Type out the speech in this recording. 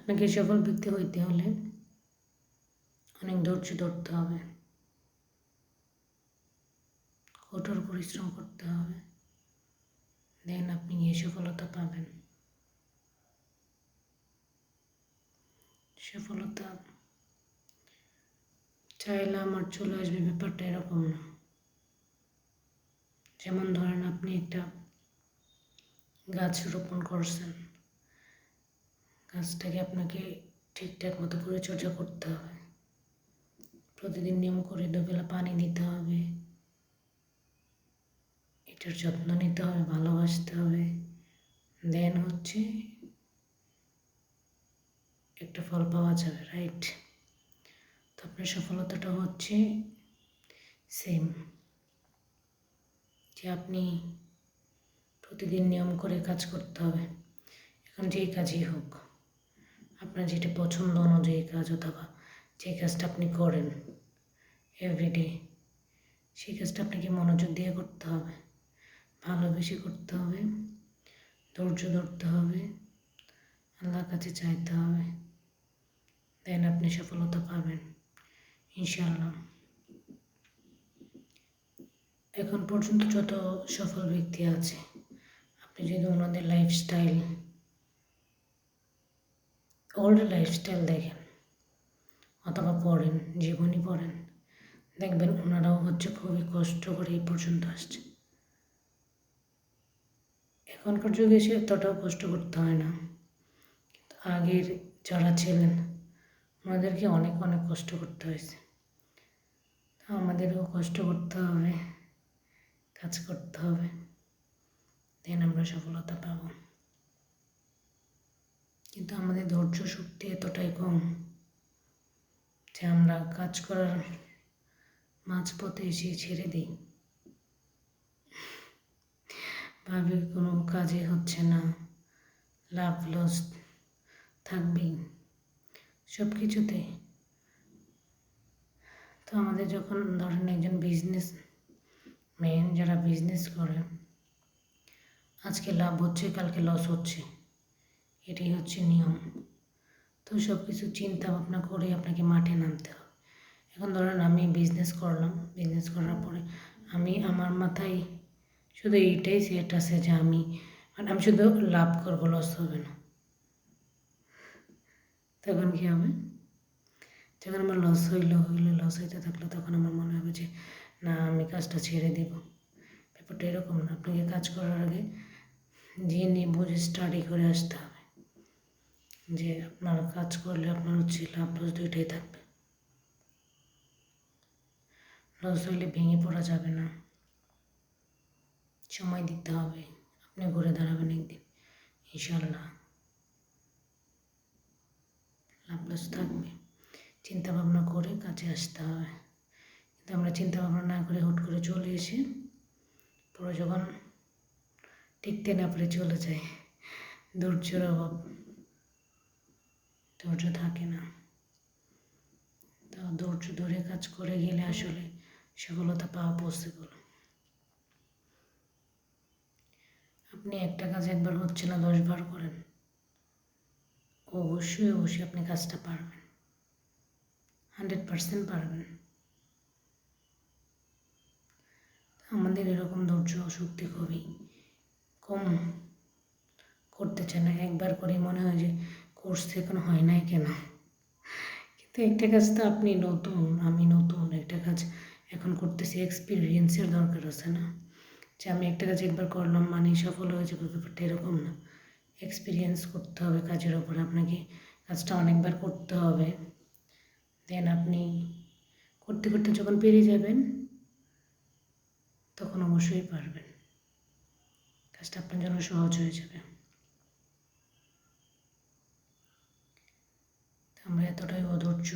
আপনাকে সফল ব্যক্তি হইতে হলে অনেক ধৈর্য ধরতে হবে, কঠোর পরিশ্রম করতে হবে, দেন আপনি এই সফলতা পাবেন। সফলতা চাইলে আমার চলে আসবে, ব্যাপারটা এরকম না। যেমন ধরেন আপনি একটা গাছ রোপণ করছেন, গাছটাকে আপনাকে ঠিকঠাক মতো পরিচর্যা করতে হবে, প্রতিদিন নিয়ম করে দুবেলা পানি দিতে হবে, এটার যত্ন নিতে হবে, ভালোবাসতে হবে, দেন হচ্ছে একটা ফল পাওয়া যাবে, রাইট? তো আপনার সফলতাটা হচ্ছে সেম, যে আপনি প্রতিদিন নিয়ম করে কাজ করতে হবে। এখন যেই কাজই হোক, আপনার যেটা পছন্দ অনুযায়ী কাজ, অথবা যে কাজটা আপনি করেন এভরিডে, সেই কাজটা আপনাকে মনোযোগ দিয়ে করতে হবে, ভালোবেসে করতে হবে, ধৈর্য ধরতে হবে, আল্লাহর কাছে চাইতে হবে, দেন আপনি সফলতা পাবেন ইনশাআল্লাহ। এখন পর্যন্ত যত সফল ব্যক্তি আছে, আপনি যদি ওনাদের লাইফস্টাইল, ওল্ড লাইফস্টাইল দেখেন অথবা পড়েন, জীবনী পড়েন, দেখবেন ওনারাও হচ্ছে খুবই কষ্ট করে এই পর্যন্ত আসছে। এখনকার যুগে এসে এতটাও কষ্ট করতে হয় না, কিন্তু আগের যারা ছিলেন ওনাদেরকে অনেক অনেক কষ্ট করতে হয়েছে। আমাদেরও কষ্ট করতে হবে, কাজ করতে হবে, দেন আমরা সফলতা পাব। কিন্তু আমাদের ধৈর্য শক্তি এতটাই কম যে আমরা কাজ করার মাঝপথে এসে ছেড়ে দিই, ভাবে কোনো কাজে হচ্ছে না, লাভ লস থাকবেই সব কিছুতে। তো আমাদের যখন ধরেন একজন বিজনেস ম্যান, যারা বিজনেস করে, আজকে লাভ হচ্ছে কালকে লস হচ্ছে, এটাই হচ্ছে নিয়ম। তো সব কিছু চিন্তা ভাবনা করে আপনাকে মাঠে নামতে হবে। এখন ধরেন আমি বিজনেস করলাম, বিজনেস করার পরে আমার মাথায় শুধু এইটাই সেট আছে যে আমি শুধু লাভ করবো, লস হবে না। তখন কী হবে? যখন আমার লস হইলে লস হইতে থাকলো, তখন আমার মনে হবে যে না, আমি কাজটা ছেড়ে দেব। ব্যাপারটা এরকম না, আপনাকে কাজ করার আগে জেনে বুঝে স্টাডি করে আসতে হবে যে আপনার কাজ করলে আপনার হচ্ছে লাভ লস দুইটাই থাকবে। লস হইলে ভেঙে পড়া যাবে না, সময় দিতে হবে, আপনি ঘুরে দাঁড়াবেন একদিন ইনশাআল্লাহ, লাভ লস থাকবে। চিন্তা ভাবনা করে কাজে আসতে হবে। কিন্তু আমরা চিন্তা ভাবনা না করে হুট করে চলে এসে পরে যখন টিকতে না পারে চলে যায়, ধৈর্যের অভাব, ধৈর্য থাকে না। তো ধৈর্য ধরে কাজ করে গেলে আসলে সফলতা পাওয়া পসিবল। আপনি একটা কাজ একবার হচ্ছে না 10 বার করেন, অবশ্যই অবশ্যই আপনি কাজটা পারবেন, 100% পারবেন। আমাদের এরকম ধৈর্য শক্তি খুবই কম, করতে চায় না। একবার করে মনে হয় যে করছে, এখন হয় নাই কেন। কিন্তু একটা কাজ তো আপনি নতুন, আমি নতুন, একটা কাজ এখন করতেছি, এক্সপিরিয়েন্সের দরকার আছে না, যে আমি একটা কাজ একবার করলাম মানে সফল হয়ে যাবে, ব্যাপারটা এরকম না। এক্সপিরিয়েন্স করতে হবে কাজের ওপর, আপনাকে কাজটা অনেকবার করতে হবে, দেন আপনি করতে করতে যখন পেরে যাবেন তখন অবশ্যই পারবেন, কাজটা আপনার জন্য সহজ হয়ে যাবে। আমরা এতটাই অধৈর্য